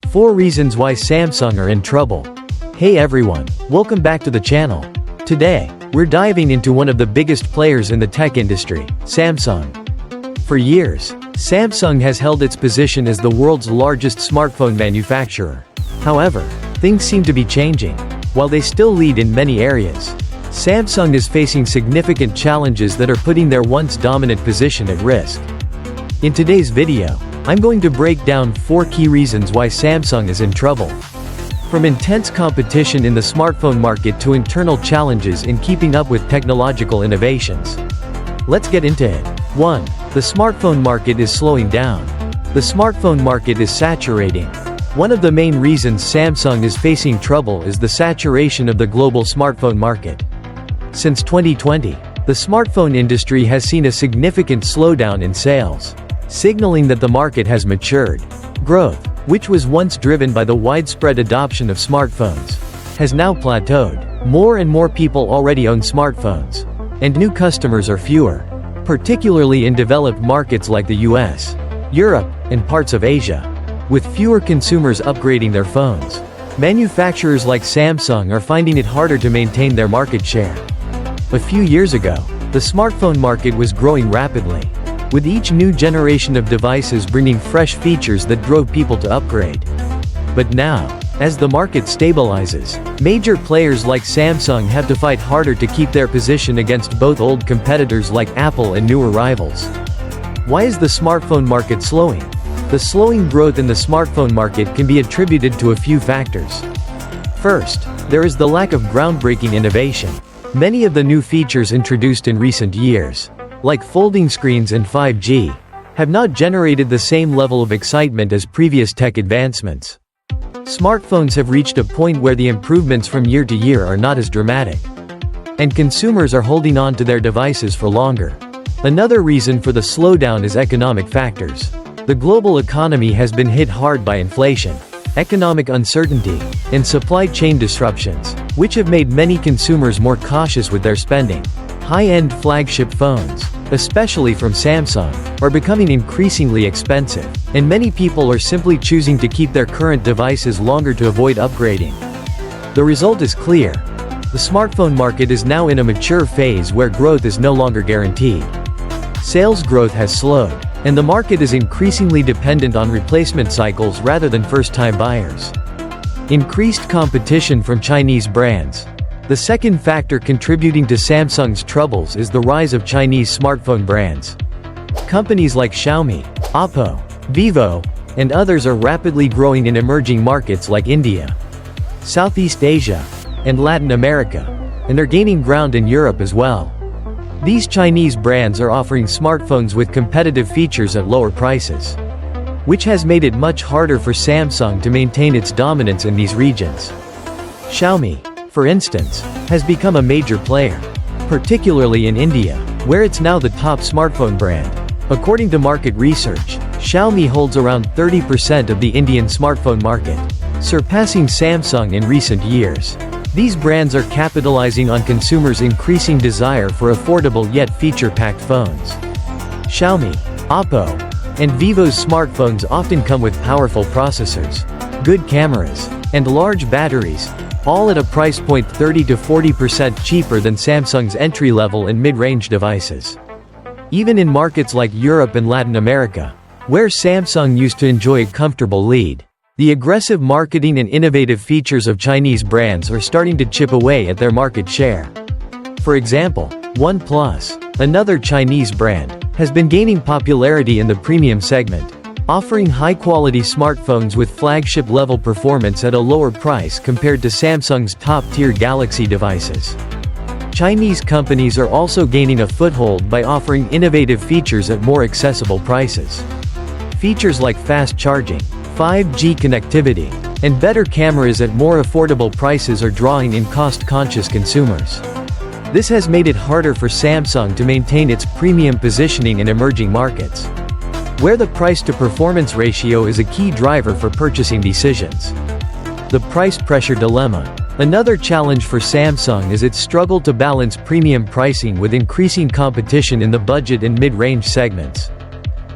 4 reasons why Samsung are in trouble. Hey everyone, welcome back to the channel. Today, we're diving into one of the biggest players in the tech industry, Samsung. For years, Samsung has held its position as the world's largest smartphone manufacturer. However, things seem to be changing. While they still lead in many areas, Samsung is facing significant challenges that are putting their once dominant position at risk. In today's video, I'm going to break down 4 key reasons why Samsung is in trouble. From intense competition in the smartphone market to internal challenges in keeping up with technological innovations. Let's get into it. 1. The smartphone market is slowing down. The smartphone market is saturating. One of the main reasons Samsung is facing trouble is the saturation of the global smartphone market. Since 2020, the smartphone industry has seen a significant slowdown in sales, signaling that the market has matured. Growth, which was once driven by the widespread adoption of smartphones, has now plateaued. More and more people already own smartphones, and new customers are fewer, particularly in developed markets like the US, Europe, and parts of Asia. With fewer consumers upgrading their phones, manufacturers like Samsung are finding it harder to maintain their market share. A few years ago, the smartphone market was growing rapidly, with each new generation of devices bringing fresh features that drove people to upgrade. But now, as the market stabilizes, major players like Samsung have to fight harder to keep their position against both old competitors like Apple and newer rivals. Why is the smartphone market slowing? The slowing growth in the smartphone market can be attributed to a few factors. First, there is the lack of groundbreaking innovation. Many of the new features introduced in recent years, like folding screens and 5G, have not generated the same level of excitement as previous tech advancements. Smartphones have reached a point where the improvements from year to year are not as dramatic, and consumers are holding on to their devices for longer. Another reason for the slowdown is economic factors. The global economy has been hit hard by inflation, economic uncertainty, and supply chain disruptions, which have made many consumers more cautious with their spending. High-end flagship phones, especially from Samsung, are becoming increasingly expensive, and many people are simply choosing to keep their current devices longer to avoid upgrading. The result is clear. The smartphone market is now in a mature phase where growth is no longer guaranteed. Sales growth has slowed, and the market is increasingly dependent on replacement cycles rather than first-time buyers. Increased competition from Chinese brands. The second factor contributing to Samsung's troubles is the rise of Chinese smartphone brands. Companies like Xiaomi, Oppo, Vivo, and others are rapidly growing in emerging markets like India, Southeast Asia, and Latin America, and are gaining ground in Europe as well. These Chinese brands are offering smartphones with competitive features at lower prices, which has made it much harder for Samsung to maintain its dominance in these regions. Xiaomi, for instance, has become a major player, particularly in India, where it's now the top smartphone brand. According to market research, Xiaomi holds around 30% of the Indian smartphone market, surpassing Samsung in recent years. These brands are capitalizing on consumers' increasing desire for affordable yet feature-packed phones. Xiaomi, Oppo, and Vivo's smartphones often come with powerful processors, good cameras, and large batteries, all at a price point 30 to 40% cheaper than Samsung's entry-level and mid-range devices. Even in markets like Europe and Latin America, where Samsung used to enjoy a comfortable lead, the aggressive marketing and innovative features of Chinese brands are starting to chip away at their market share. For example, OnePlus, another Chinese brand, has been gaining popularity in the premium segment, offering high-quality smartphones with flagship-level performance at a lower price compared to Samsung's top-tier Galaxy devices. Chinese companies are also gaining a foothold by offering innovative features at more accessible prices. Features like fast charging, 5G connectivity, and better cameras at more affordable prices are drawing in cost-conscious consumers. This has made it harder for Samsung to maintain its premium positioning in emerging markets, where the price-to-performance ratio is a key driver for purchasing decisions. The price pressure dilemma. Another challenge for Samsung is its struggle to balance premium pricing with increasing competition in the budget and mid-range segments.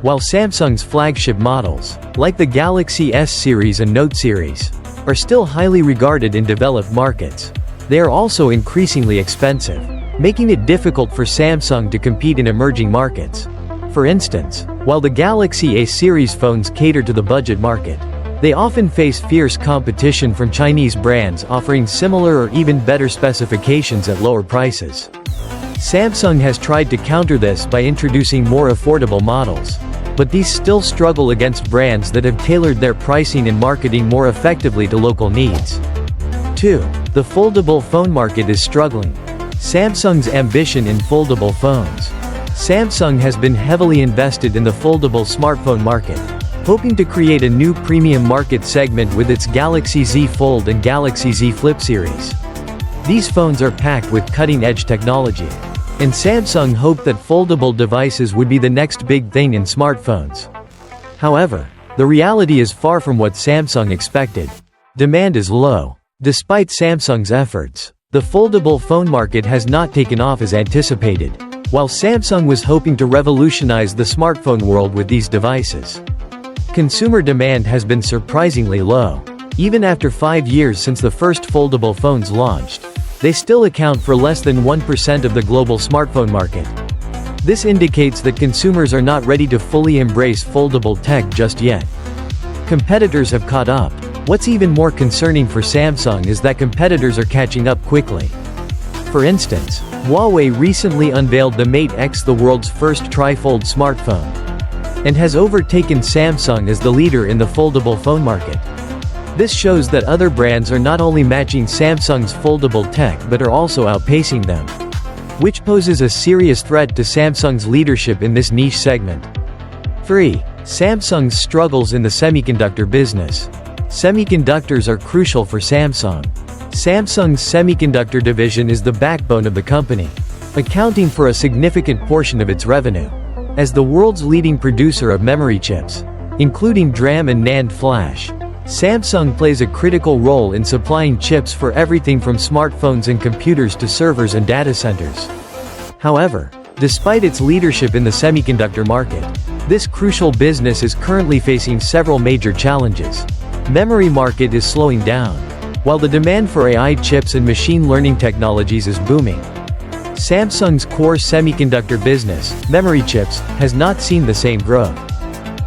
While Samsung's flagship models, like the Galaxy S series and Note series, are still highly regarded in developed markets, they are also increasingly expensive, making it difficult for Samsung to compete in emerging markets. For instance, while the Galaxy A series phones cater to the budget market, they often face fierce competition from Chinese brands offering similar or even better specifications at lower prices. Samsung has tried to counter this by introducing more affordable models, but these still struggle against brands that have tailored their pricing and marketing more effectively to local needs. 2. The foldable phone market is struggling. Samsung's ambition in foldable phones. Samsung has been heavily invested in the foldable smartphone market, hoping to create a new premium market segment with its Galaxy Z Fold and Galaxy Z Flip series. These phones are packed with cutting-edge technology, and Samsung hoped that foldable devices would be the next big thing in smartphones. However, the reality is far from what Samsung expected. Demand is low. Despite Samsung's efforts, the foldable phone market has not taken off as anticipated, while Samsung was hoping to revolutionize the smartphone world with these devices. Consumer demand has been surprisingly low. Even after 5 years since the first foldable phones launched, they still account for less than 1% of the global smartphone market. This indicates that consumers are not ready to fully embrace foldable tech just yet. Competitors have caught up. What's even more concerning for Samsung is that competitors are catching up quickly. For instance, Huawei recently unveiled the Mate X, the world's first tri-fold smartphone, and has overtaken Samsung as the leader in the foldable phone market. This shows that other brands are not only matching Samsung's foldable tech but are also outpacing them, which poses a serious threat to Samsung's leadership in this niche segment. 3. Samsung's struggles in the semiconductor business. Semiconductors are crucial for Samsung. Samsung's semiconductor division is the backbone of the company, accounting for a significant portion of its revenue. As the world's leading producer of memory chips, including DRAM and NAND flash, Samsung plays a critical role in supplying chips for everything from smartphones and computers to servers and data centers. However, despite its leadership in the semiconductor market, this crucial business is currently facing several major challenges. Memory market is slowing down, while the demand for AI chips and machine learning technologies is booming. Samsung's core semiconductor business, memory chips, has not seen the same growth.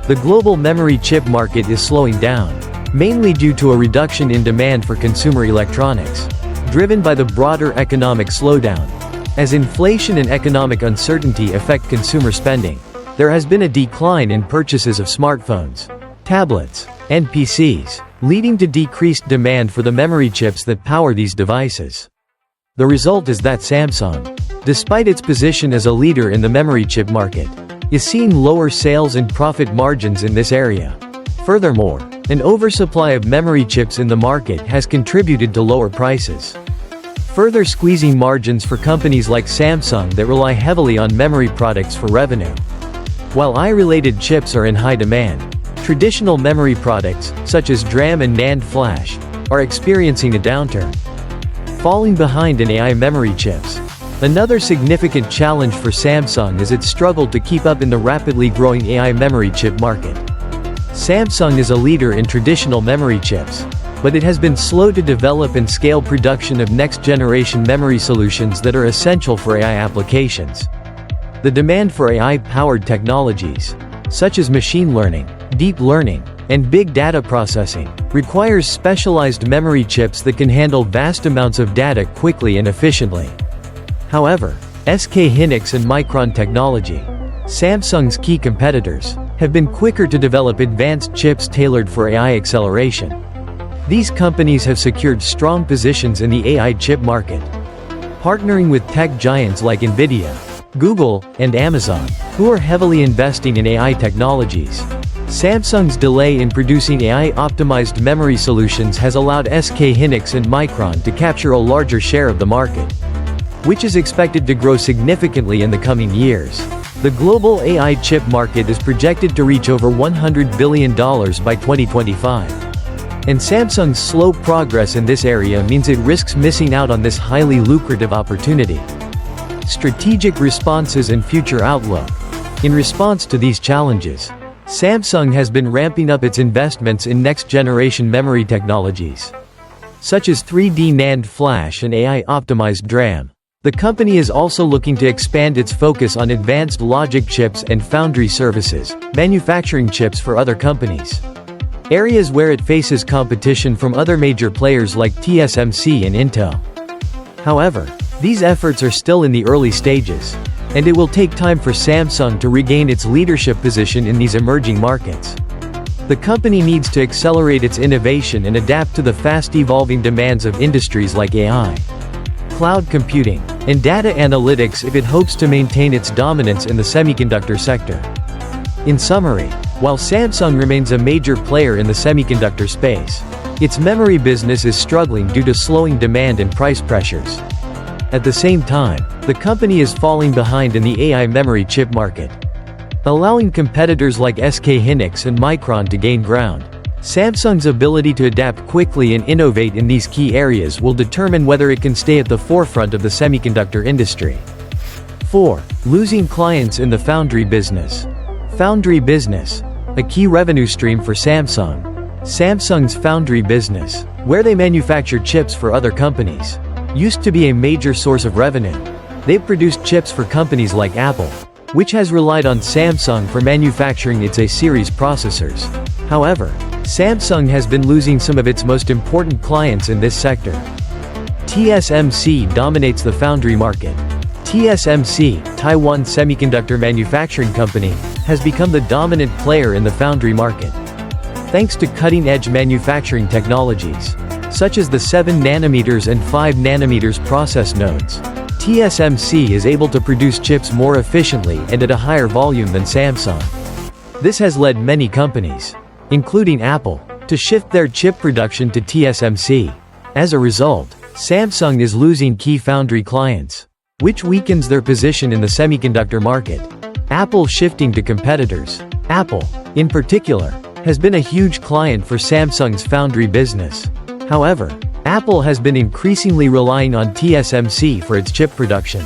The global memory chip market is slowing down, mainly due to a reduction in demand for consumer electronics, driven by the broader economic slowdown. As inflation and economic uncertainty affect consumer spending, there has been a decline in purchases of smartphones, tablets, and PCs, leading to decreased demand for the memory chips that power these devices. The result is that Samsung, despite its position as a leader in the memory chip market, is seeing lower sales and profit margins in this area. Furthermore, an oversupply of memory chips in the market has contributed to lower prices, further squeezing margins for companies like Samsung that rely heavily on memory products for revenue. While AI-related chips are in high demand, traditional memory products, such as DRAM and NAND flash, are experiencing a downturn, falling behind in AI memory chips. Another significant challenge for Samsung is its struggle to keep up in the rapidly growing AI memory chip market. Samsung is a leader in traditional memory chips, but it has been slow to develop and scale production of next-generation memory solutions that are essential for AI applications. The demand for AI-powered technologies, such as machine learning, deep learning, and big data processing, requires specialized memory chips that can handle vast amounts of data quickly and efficiently. However, SK Hynix and Micron Technology, Samsung's key competitors, have been quicker to develop advanced chips tailored for AI acceleration. These companies have secured strong positions in the AI chip market, partnering with tech giants like Nvidia, Google, and Amazon, who are heavily investing in AI technologies. Samsung's delay in producing AI-optimized memory solutions has allowed SK Hynix and Micron to capture a larger share of the market, which is expected to grow significantly in the coming years. The global AI chip market is projected to reach over $100 billion by 2025. And Samsung's slow progress in this area means it risks missing out on this highly lucrative opportunity. Strategic responses and future outlook. In response to these challenges, Samsung has been ramping up its investments in next-generation memory technologies, such as 3D NAND flash and AI-optimized DRAM. The company is also looking to expand its focus on advanced logic chips and foundry services, manufacturing chips for other companies, areas where it faces competition from other major players like TSMC and Intel. However, these efforts are still in the early stages, and it will take time for Samsung to regain its leadership position in these emerging markets. The company needs to accelerate its innovation and adapt to the fast-evolving demands of industries like AI, cloud computing, and data analytics if it hopes to maintain its dominance in the semiconductor sector. In summary, while Samsung remains a major player in the semiconductor space, its memory business is struggling due to slowing demand and price pressures. At the same time, the company is falling behind in the AI memory chip market, allowing competitors like SK Hynix and Micron to gain ground. Samsung's ability to adapt quickly and innovate in these key areas will determine whether it can stay at the forefront of the semiconductor industry. 4. Losing clients in the foundry business. Foundry business, a key revenue stream for Samsung. Samsung's foundry business, where they manufacture chips for other companies, used to be a major source of revenue. They've produced chips for companies like Apple, which has relied on Samsung for manufacturing its A-series processors. However, Samsung has been losing some of its most important clients in this sector. TSMC dominates the foundry market. TSMC, Taiwan Semiconductor Manufacturing Company, has become the dominant player in the foundry market. Thanks to cutting-edge manufacturing technologies, such as the 7 nanometers and 5 nanometers process nodes, TSMC is able to produce chips more efficiently and at a higher volume than Samsung. This has led many companies, including Apple, to shift their chip production to TSMC. As a result, Samsung is losing key foundry clients, which weakens their position in the semiconductor market. Apple shifting to competitors. Apple, in particular, has been a huge client for Samsung's foundry business. However, Apple has been increasingly relying on TSMC for its chip production,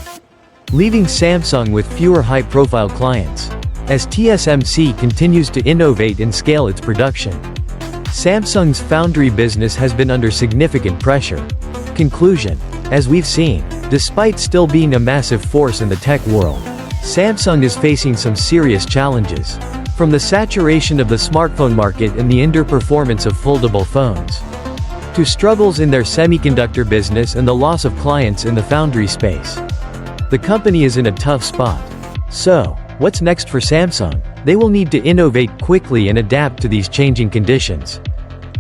leaving Samsung with fewer high-profile clients. As TSMC continues to innovate and scale its production, Samsung's foundry business has been under significant pressure. Conclusion: as we've seen, despite still being a massive force in the tech world, Samsung is facing some serious challenges, from the saturation of the smartphone market and the underperformance of foldable phones, to struggles in their semiconductor business and the loss of clients in the foundry space. The company is in a tough spot. So, what's next for Samsung? They will need to innovate quickly and adapt to these changing conditions,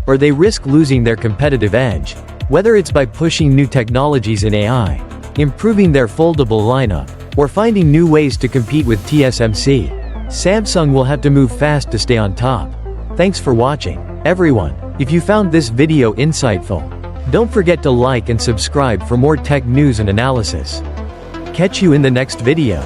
or they risk losing their competitive edge. Whether it's by pushing new technologies in AI, improving their foldable lineup, or finding new ways to compete with TSMC, Samsung will have to move fast to stay on top. Thanks for watching, everyone. If you found this video insightful, don't forget to like and subscribe for more tech news and analysis. Catch you in the next video.